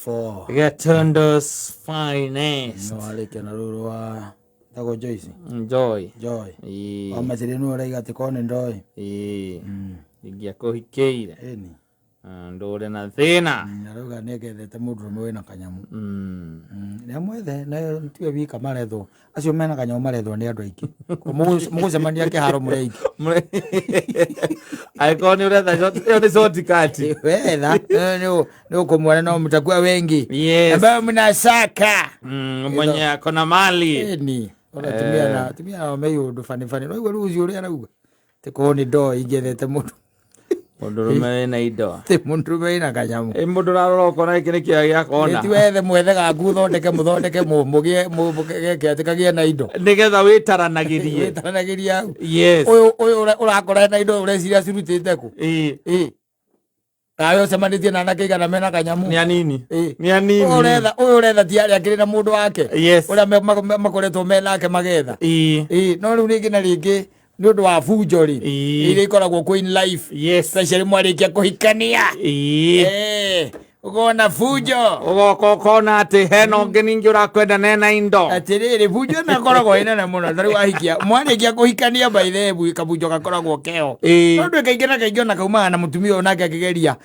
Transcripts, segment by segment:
4 Gatundo's finest. no alike na ruru wa thoko Joyce Joy Wamasiri no raiga tikone ndoi ingia kuhikeire eni ndore na thina naruga negethete mundu mwe na kanyamu ni amwethe na tiwe wika maretho acio mena kanyamu maretho ni andu aingi mugucemania kiharo mureiki aikoni uretha yo ni short cut wetha ni ukumwona no mtakuwa wengi ambao mnasaka mwenye akona mali eni tumia na meyo ndo fani no ruzi uri arauga tikoni ndo igethete mundu mundurume na indo te mundurume na kanyamu mundu raroko na ikini kia ya kona ti wethe mwethe ga guthondeke muthondeke mugie atikagie na indo nigetha witaranagirie yes uyu urakora na indo ureciria cirutite ku ayo semanitie na nakeiga na mena kanyamu ni anini uyu uretha tiari akiri na mundu wake uria makoretwo menake magetha no riu ringi na ringi ni undu wa funjori ile ikoragwo ku in life especially mwarikia kuhikania ugona fujo ugokona ati heno ngeningi urakwenda nena indo atiriri fujo na koragwo inene muno thari wahikia mwarikia kuhikania by the way kabujo gakoragwo keo no ndu kaingena kaingona kaumaga na mutumia onake akigeria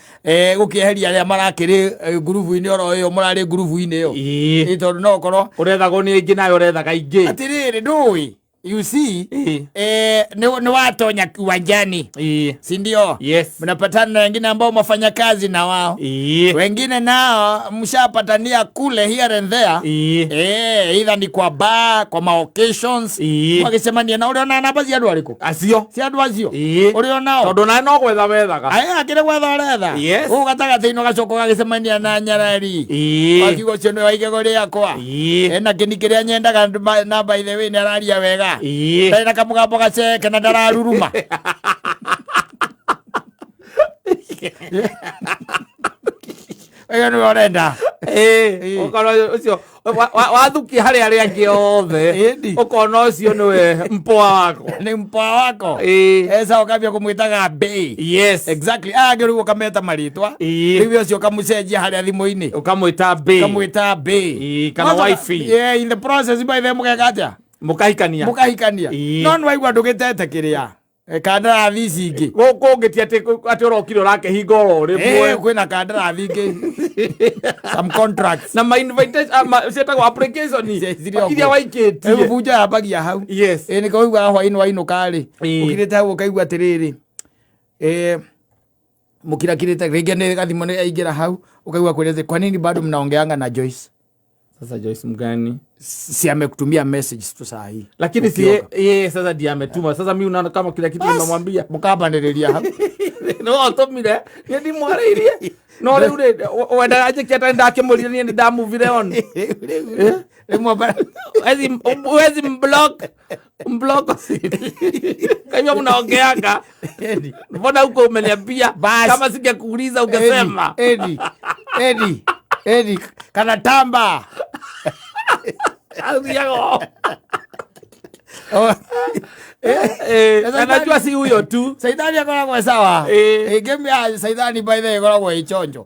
gukieheria aria marakiri grupu-ini oro yo murari grupu-ini yo tondu no korwo urethagwo ni ingi nayo urethaga ingi atiriri ndui you see ni watonya uwanjani si ndio? Mnapatana na wengine ambao mafanya kazi na wao wengine nao mshapatania kule here and there either ni kwa bar kwa occasions wakisemania na uliona na baadhi ya watu waliko acio si adu acio uliona tondu na no gwetha wethaga akire gwetha retha ugataga thino gacoko gagisemania na nyarari wakigo cio ni waigego riakwa na kinikiria nyendaga na by the way ni araria wega na kamugambo gaceke na ndararuruma ni orenda ukona ucio wathuki hari ari angi othe ukona ucio niwe mpoa wako ni mpoa wako esa ukabia kumwitaga bei exactly agiru ukameta maritwa riu ucio kamucenjia hari thimu-ini ukamwita bei kana wifi in the process by them mugekatia mukahikania no nwaigua ndugitete kiria kandarathi ici ingi gukungiti ati urokire urake hingo rimwe kwina kandarathi ingi some contracts na my invitation setagwo application iria waikitie buja yabagia hau ni kaigua hwaini wainukari ukirite hau ukaigua atiriri mukirakirite ringi ni gathimo ni aingira hau ukaigua kwirete kwa nini bado mnaongeanga na Joyce sasa Joyce mgani si amekutumia message tu saa hii lakini si sasa ndiye ametuma sasa mimi unaona kama kila kitu nimemwambia mkabandereria hapo no tomire ndi mwareirie no riu wenda aje kiata ndake muria ni ndamu vile on wezi mblock kama mnaongeanga mbona huko umeniambia kama singekuuliza ungesema Edi kana tamba Adiago. Anajua si huyo tu. Saidani akoragwo sawa. Game ya Saidani by the way akoragwo ichonjo.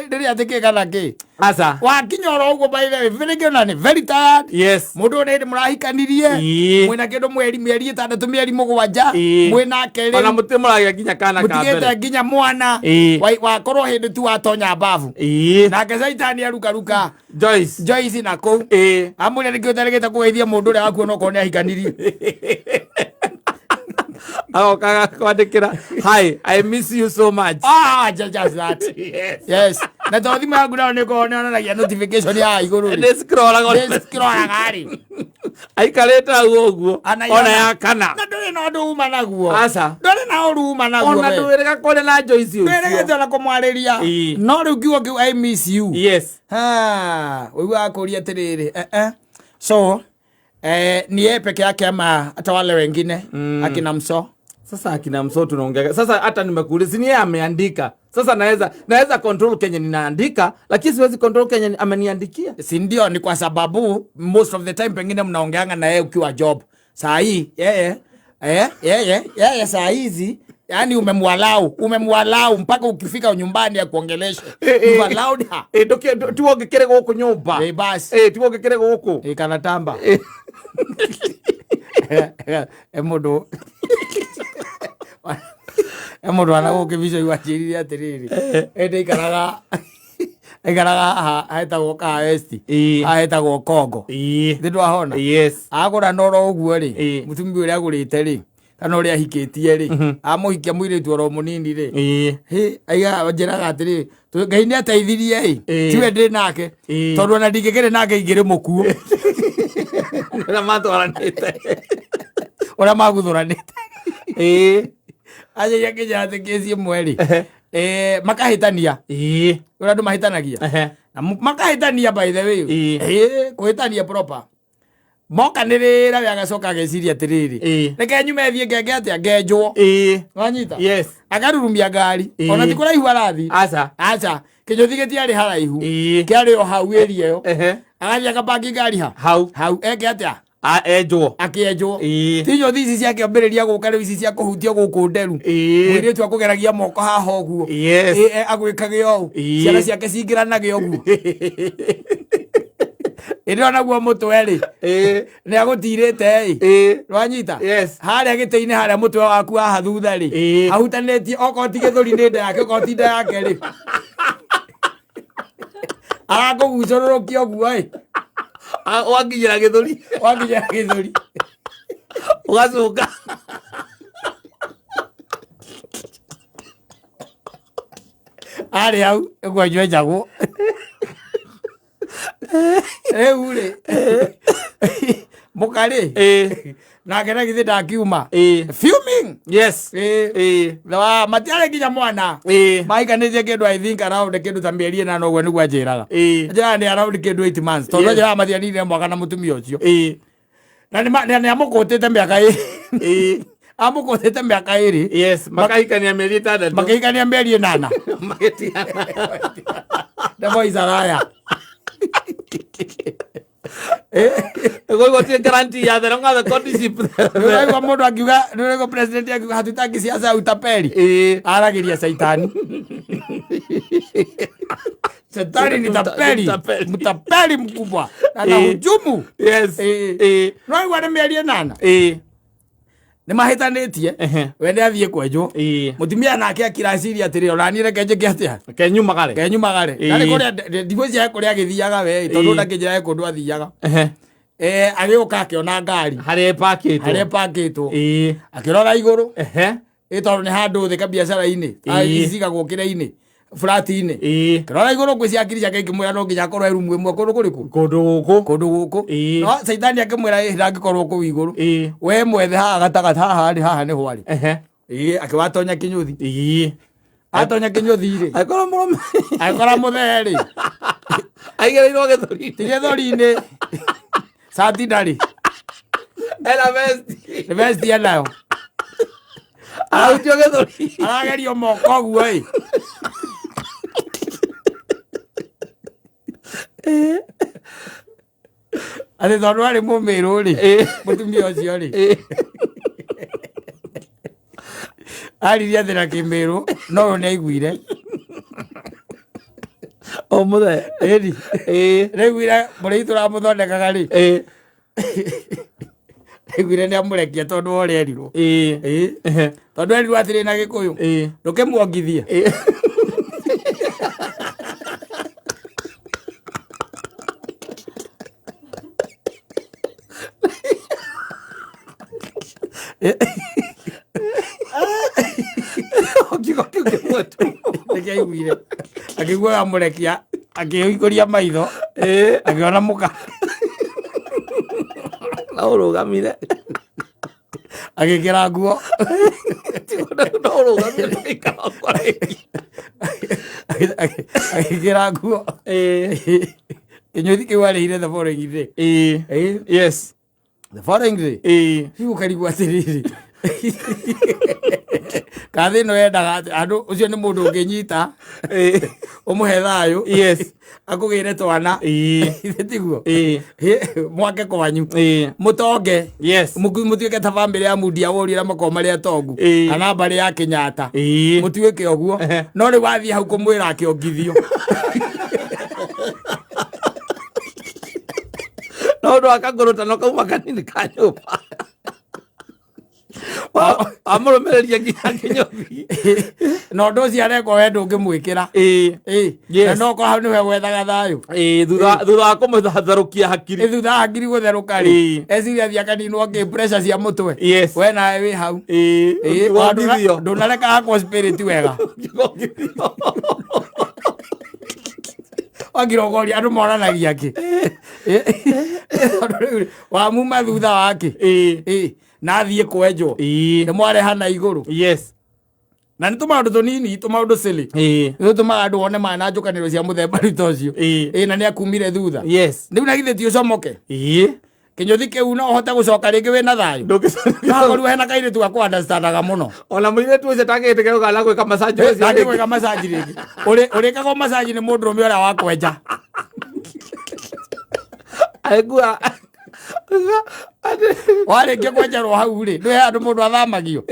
Ndiri atike kana ki. Asa. Wakinyoro ugo by the way very good and very tired. Mundu ni murahikanirie. Mwina kindu mieri 6 mieri 7. Mwina keri. Ona mutimuragia ginya kana ka mbere. Mutigete ginya mwana. Wakorwo hindi tu atonya bavu. Nake Saidani aruka. Joyce nako. Amune nikio taregeta kugeithia mundu ria akuona ukone ahikanirie. Kaga kwandikira hi I miss you so much just that yes na tothi mangu na niko nionagia notification ya iguru ni scroll gari aikareta uguo ona ya kana na nduri no nduma naguo asa nduri na uruma naguo ona ndwirega kone na Joyce ucio ndwirega na kumwariria no riu kiugo I miss you wewe akoria tiriri so ni yeye peke yake ama hata wale wengine akina Mso sasa akina Mso tunaongea sasa hata nimekuuliza ni yeye ameandika sasa naweza control Kenya ninaandika lakini siwezi control Kenya ameniandikia si ndio ni kwa sababu most of the time pengine mnaongeanga na yeye ukiwa job saa hii yeye saa hizi Yani umemwalau mpaka ukifika nyumbani ya kuongelesha. You allowed her. Tuoge kere goko nyumba. Basi. Tuoge kere goko. Kanatamba. Emodo. Emodo anagukibisha iwachirire atiriri. Ende ikaraga ahetagwo kaesti. Ahetagwo Kongo. Ndio ahona. Yes. Agora noro uguo ri. Mutumbi uria agurite ri. Kana uria hikitie ri. Amuhikia muiritu oro munini ri. Aiga njiraga atiri. Ngai ni ateithirie ri. Tiwe ndi nake. Tondu na ndingikire nake ingire mukuo. Ora matwaranite. Ora maguthuranite. Aje yake jate kesi mweri. Makahitania. Ora ndu mahitanagia. Na makahitania by the way. Kuhitania proper. Mokanirira yagacoka geciria atiriri. Reke nyume thie ngenge atia ngenjwo. Wanyita? Yes. Akarurumia ngari. Ona tikuraihu arathi. Acha. Kinyuthi gitiari haraihu. Kiari o hau area yo. Agathia kabangi ngari ha. Hau eke atia? Enjwo. Akienjwo. Tinyo thici ciake ambiriria guka riu ici cia kuhutia guku nderu. Mwiri tu akugeragia moko haha oguo. Agwikage o. Ciana ciake cingiranaga oguo. Ino naguo mutwe ri. Ni agutirite Rwanyita? Yes. Haria giteine haria mutwe waku haha thutha ri. Ahutanetie okoti githuri ni nda yake okoti nda yake ri. Arakugucurũkia oguo Wanginyira githuri. Ugacuka. Ari hau egwanjwe njagu. Uri mukari na gera githi ndakiuma fuming. Yes. La matiare kinya mwana maika nije kindu I think around kindu ta mieri na no gwe ni gwanjiraga njira ni around kindu 8 months tondu njira matiari mwaka na mutumia ucio na ni amukutite miaka amukutite miaka iri. Yes. Makaikania mieri 6. Makaikania mieri 8. Magetiana. The boys are higher. Ego tie guarantee ya the longa the courtship. Ndio mundu akiuga ndio president akiuga hatutaki siasa ya utapeli. Aragiria saitani. Saitani ni tapeli. Mtapeli mkubwa. Na hujumu. Yes. Ndio wale mieri 8. Ni mahitanitie wende athie kwenjwo mutumia nake akirasiria atiri oranire kenje kiatia kenyumagare nari kuria ndigo cia kuria githiaga we tondu ndakinjira kundu athiaga agioka akiona ngari hare pakitwo akirora iguru tondu ni handu thika biacara-ini icigagwo kire-ini flat-ini kirora iguru kwisi akiri ciake ikimwira no nginya akorwo rumu imwe kundu kuriku kundu guku no saitani akimwira ndangikorwo ku iguru we mwethe haha gatagata haha ni hwari akiwatonya kinyuthi atonya kinyuthi ri akora mutheri aigereirwo githuri tigithuri-ini sati ndari ela vest yanayo autio githuri aragerio moko guo ati tondu ari mumiru ri mutumia ucio ri ariria thira kimiru no ni aiguire o muthe eri reguire muri turamuthondekaga ri reguire ni amurekia tondu ori erirwo tondu erirwo atiri na gikuyu ndukimuongithie Nikiaiguire akigua amurekia akihikuria maitho akiona muka na urugamire agikira nguo agikira nguo kinyuthi kiu arihire the following day yes the following day hiu karigwa atiriri kathi no yendaga andu ucio ni mundu unginyita umuhe thayu yes akugire twana tiguo mwake kwanyu mutonge yes mutuike ta family ya mundia wori ra makoma ria tongu ana bari ya Kenyatta mutuike oguo no ri wathi hau kumwira akiongithio no ndo akagorota no kauma kanini ka nyumba amurumereria nginya kinyothi no ndo cia reko wendo ngimwikira no ko hau niwe wethaga thayu thutha kumutharukia hakiri thutha hakiri gutheruka ri eciria thia kaninwo ngi pressure cia mutwe we nawe wi hau ndunareka hakwa spirit wega wagirogori andu moranagia ki wa muma thutha wake na thie kwenjo ni mwarehana iguru yes na ni tumaundu tunini tumaundu sili ni tuma andu one mana njukaniro cia muthemba ritocio na ni akumire thutha yes ni una githeti ucomoke kinyothi kiu no hote gucoka ringi wina thayu ndugicori hena kaire tu akwa understandaga muno ona mwire tu cetagite kero gala gwika massage cio gwika massage ringi uri kago massage ni mundu rume uria wakwenja aigua warĩkia kwenjerwo hau rĩ nĩ andũ mũndũ athamagio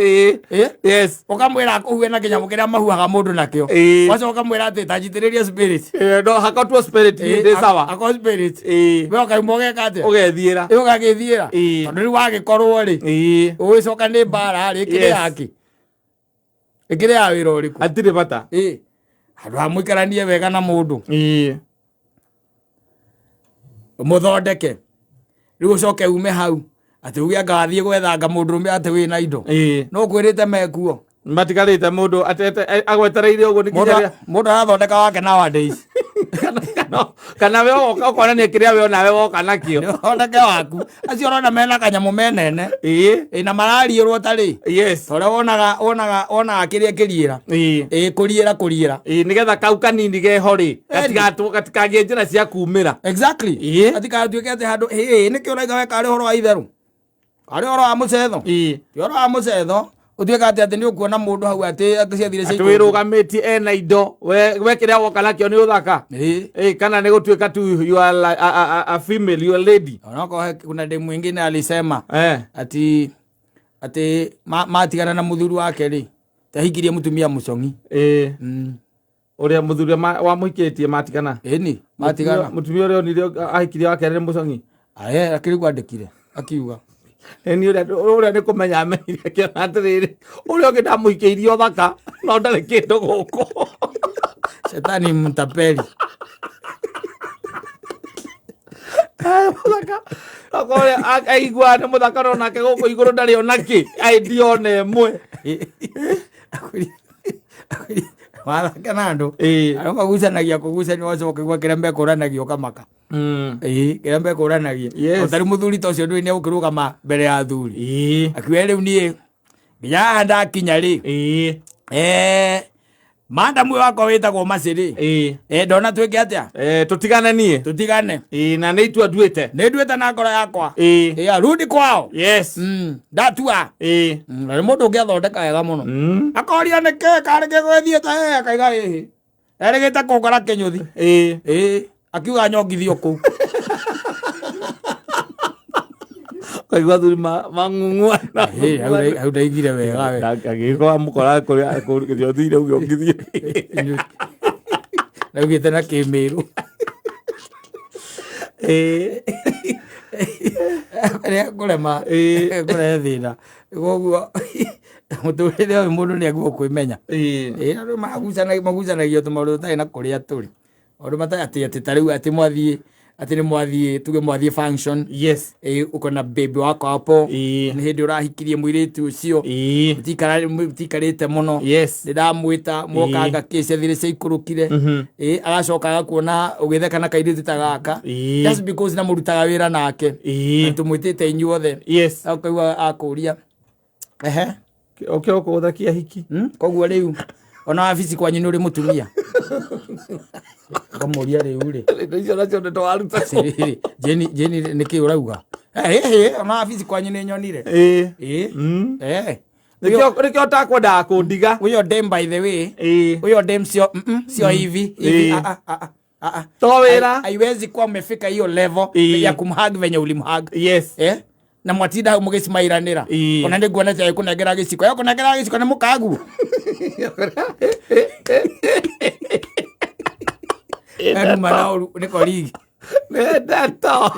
yes ũkamwĩra akũhue na kĩnyamũ kĩrĩa mahuhaga mũndũ nakĩo wacoka ũkamwĩra atĩ tanjitĩrĩria spirit no hakotwo spirit ndĩ sawa ako spirit we ũkauma ũgeka atĩa ũgethiĩra ũgagĩthiĩra tondũ rĩu wagĩkorwo rĩ ũgĩcoka nĩ mbara rĩ ĩkĩrĩ yake ĩkĩrĩ ya wĩra ũrĩkũ hatirĩ bata handũ ha mũikaranie wega na mũndũ mũthondeke riu ucoke ume hau ati ugia ngathie gwethanga mundu rume ati wina indo no kwirite mekuo matigarite mundu atete agwetereire uguo nikinya mundu arathondeka wake nowadays kana we okona ni kiria we nawe woka nakio thondeke waku acio rona mena kanyamu menene na marariirwo tari yes tore wonaga kiria kiriira kuriira nigetha kau kanini gehori gatikangie njira cia kumira exactly atikatuike ati handu niki uraiga we kari horo wa itheru kari horo wa mucetho ti horo wa mucetho utuika ati ni ukuona mundu hau ati ciathire cia wirugamiti ena indo we kiria woka nakio ni uthaka kana ni gutuika tu you are a female you are lady onako kuna demu mwingine alisema ati matigana na muthuri wake ri tahikirie mutumia mucongi uria muthuri wa muikitie matigana ni matigana mutumia uria ni ahikirie wake ri mucongi akiri kwandikire akiuga ni uria ni kumenya amenyire kiona atiriri uria ungi ndamuikiirie uthaka no ndari kindu guku shetani mtapeli muthaka akore aigua ni muthaka no nake guku iguru ndari onaki aidione mwe wathaka nandu magucanagia kugucania wacoka igua kiria mbekuranagia ukamaka kiria mbekuranagia utari muthuri ta ucio ndui ni agukirugama mbere ya athuri akiuga riu nie nginya ndakinya ri madamu wakwa witagwo maciri ndona twike atia tutigane na ni itua nduite na ngoro yakwa rudi kwao yes ndatua na mundu ungiathondeka wega muno akoria nike kareke gwethiete akaiga erigite kungora kinyuthi akiuga nyongithio kuu kaigua thuri mang'ung'ua hau ndaigire wega we agĩkorwo amũkora kũrĩa thire ũgĩongithie naugĩte na kĩmĩrũ kũrema kũrehe thĩna koguo mũtũrĩre ũyũ mũndũ nĩ aguo kwĩmenya magucanagio tũmaũndũ tũtarĩ na kũrĩa tũrĩ maũndũ matarĩ atĩ ta rĩu atĩ mwathiĩ ati ni mwathie tuge mwathie function yes uko na baby wako hapo ni hindi urahikirie mwiritu ucio mutikarite muno yes ndamwita mwokanga kese thire cikurukire agacoka agakuona ugithekana kairitu tagaka just because na murutaga wira nake tumwitite inyuothe yes akaigua akuria okay ukuthakia hiki koguo riu ona wabici kwanyu ni uri mutumia kamuria riu ri icio nacio ndo waruta jeni niki urauga ona wabici kwanyu ni nyonire Nikio takwenda kundiga. Uyo dem by the way. Uyo dem sio hivi. Towera. Haiwezi kuwa umefika hiyo level ya kumhug venye ulimhug. Yes. Na mwatida mugisimairanira. Ona ndi guona cha kunegera giciko. Yo kunegera giciko ni mukagu. Enu manao ni koligi. Nedato.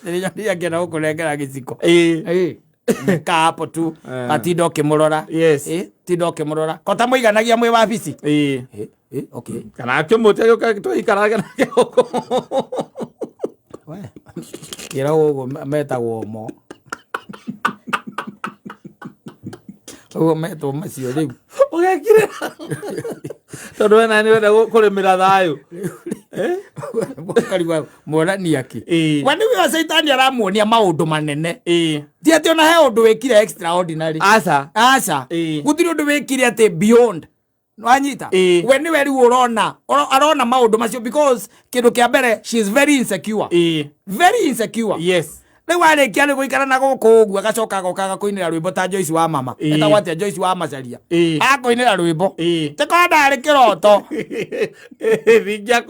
Niliambia ngena kunegera giciko. Ka hapo tu atindo kimurora. Yes. Tindo kimurora. Kota muiganagia mwe wabici. Okay. Kana kyomote yo ka tuikaraga nake huko. We. Kira ugo metagwo mo. Ugo meto macio riu. Ugekire. Tondu wena ni wenda kurimira thayu. Kariwa morani yake. Wani wa Satan aramuonia maundu manene. Ti ati ona he undu wekire extraordinary. Asa. Gutiri undu wekire ati beyond. Nwanyita. When we urona maundu macio because kindu kia mbere she is very insecure. Very insecure. Yes. Riu arikia ni guikara na guku uguo agacoka gokaga kuinira rwimbo ta Joyce wa mama. Eta watia Joyce wa macaria. Akuinira rwimbo. Tekonda ari kiroto. Ringia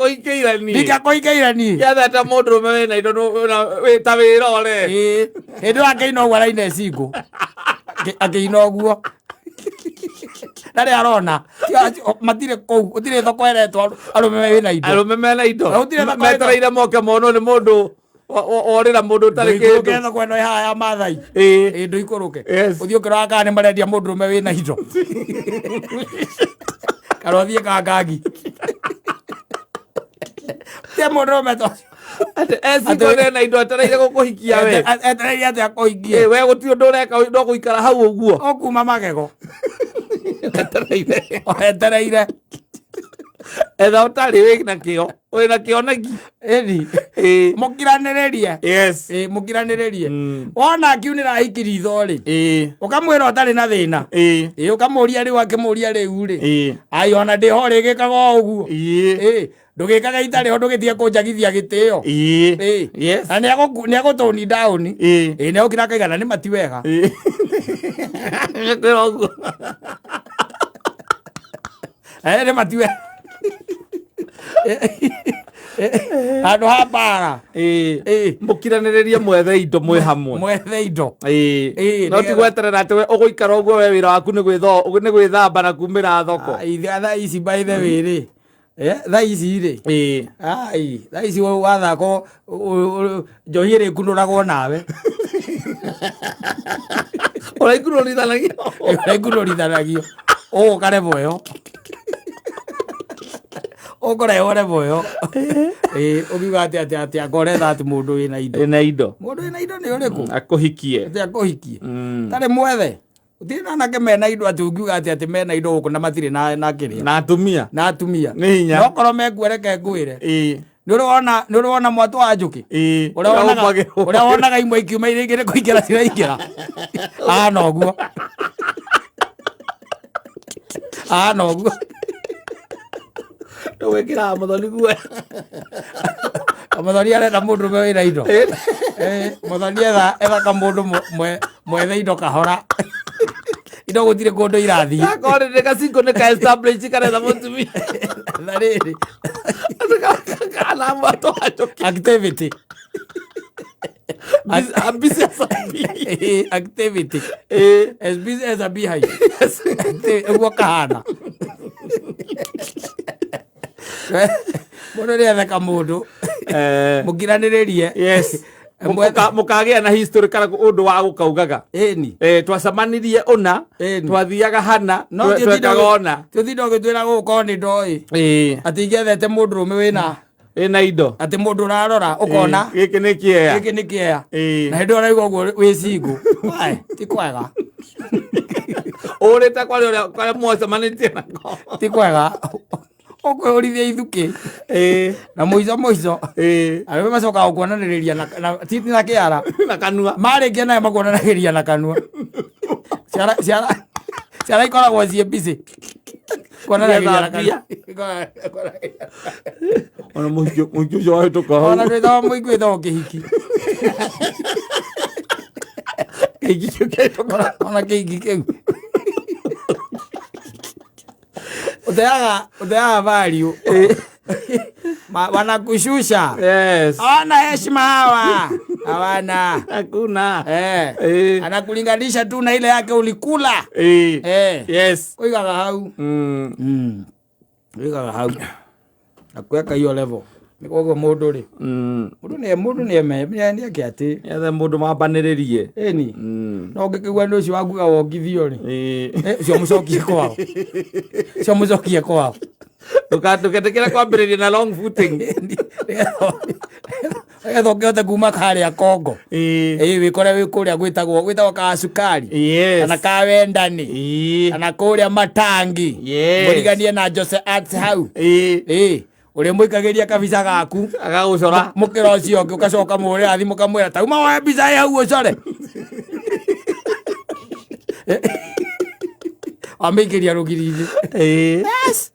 koikeirani. Yatha ta mundu me na indo wita wirore. Hindu akeina uguo araina ecingu. Akeina uguo. Ndari arona matire kou utire thoko eretwo arume wina indo metereire moke mono ni mundu orira mundu tari kindu ketho kweno ya mathai ndu ikuruke uthio kiraka ni marendia mundu rume wina indo karothie kangagi te mundu rume to Ati na indo atereire gukuhikia we. Atereire ati akuhikie. We gutio ndureka ndo guikara hau uguo. Okuma magego. Etereire. Etha utari we na kio. We na kio nagi. Mukiranirerie. Yes. Mukiranirerie. Wona akiunira hikiri thori. Ukamwira utari na thina. Ukamuria ri wake muria riu ri. Ai ona ndi ho ri gikaga uguo. Ndugikaga itari ho ndugitie kunjagithia gitio. Yes. Na ni agutoni down. Ni okira kaigana ni mati wega. Kirogo. Ni mati wega. Handu hapara. Mukiranirerie mwethe indo mwe hamwe. Mwethe indo. No ti gweterera ati uguikara uguo we wira waku ni gwithamba na kumira thoko. Tha ici by the way ri. Tha ici ri. Tha ici wathako njohi ri kunuragwo nawe. Uraikunurithanagia. Kare boyo. Okore ore boyo. Ugiuga ati akore that mundu wina indo. Mundu wina indo ni uriku? Akuhikie. Ati akuhikie. Tare mwethe. Utina nake mena indo ati ugiuga ati mena indo guku na matire na kiria. Na atumia. Ni hinya. No koro mekuereke ngwire. Nurona mwatu wa njuki. Uria wonaga imwe ikiuma iria ingire kuingira ciraingira. Noguo. Noguo. Ndugikira muthoni guo. Muthoni arenda mundu me wina indo. Muthoni etha ka mundu mwethe indo kahora. Indo gutire kundu irathi. Akore de kasingo ne ka establish karetha mutumia. Na riri. Kana mwatu ajoki. Activity. Business activity. As busy as a beehive. Uguo kahana. Mundu ria theka mundu. Mukiranirerie. Yes. Mukagia na history kana undu wa gukaugaga. Twacamanirie una, twathiaga hana, twekaga ona. Tuthindo gitwira guko ni ndoi. Ati ngethete mundu rume wina indo. Ati mundu urarora ukona. Giki ni kiea. Na hindi uraigua uguo wi cingu. Ti kwega. Urita kwa mwacamanĩtie nako. Ti kwega. Ukwĩũrithia ithuki. Na mũico. Arĩa macokaga kuonanĩrĩria na titi na kĩara. Na kanua. Marĩkia nayo makuonanagĩria na kanua. Ciara ikoragwo ciĩ busy. Kuonanagĩria na kanua. Ona mũhiki ũcio wahĩtũka hau. Ona twĩtagwo mũhiki wĩtagwo kĩhiki. ona keigi keu uteaga value wanakushusha. Yes. Hawana heshima hawa. Hawana. Hakuna. Anakulinganisha tu na ile yake ulikula. Yes. Uigaga hau. Uigaga hau. Nakuweka hiyo level. Nikogo mundu ri. Mundu ni eme yake ati. Yathe mundu mabaniririe. Eni. No ngikigwa ndu cio waku gawongithio ri. Cio mucokie kwao. Cio mucokie kwao. Tukatekera kwambiriria na long footing. Ethokeote kuma karia Kongo. Wikore wikuria gwitagwo ka sukari. Kana ka wendani. Kana kuria matangi. Muriganie na Jose Arts hau. Uri muikagiria kabisa gaku agagucora mukira ucio ngi ugacoka muria thimu kamwira tauma wa biza hau ucore amikiria rugiri-ini. Yes.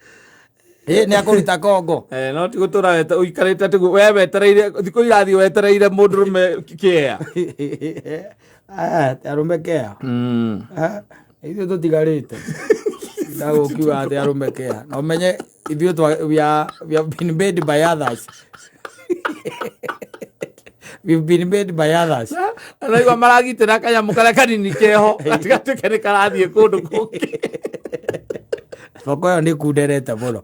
Ni akuruta Kongo. No ti gutura weta uikarite ati we wetereire thiku irathi wetereire mundurume kiea. Arume kea. Ithuĩ tũtigarĩte. Ndagũkiuga atĩ arume kea. Na ũmenye ithuĩ we have been made by others. We've been made by others. Anaigua maragitĩra kanyamu karĩa kanini keho gatigatuĩke nĩ karathiĩ kũndũ kũngĩ. Thoko ĩyo nĩ kunderete mũno.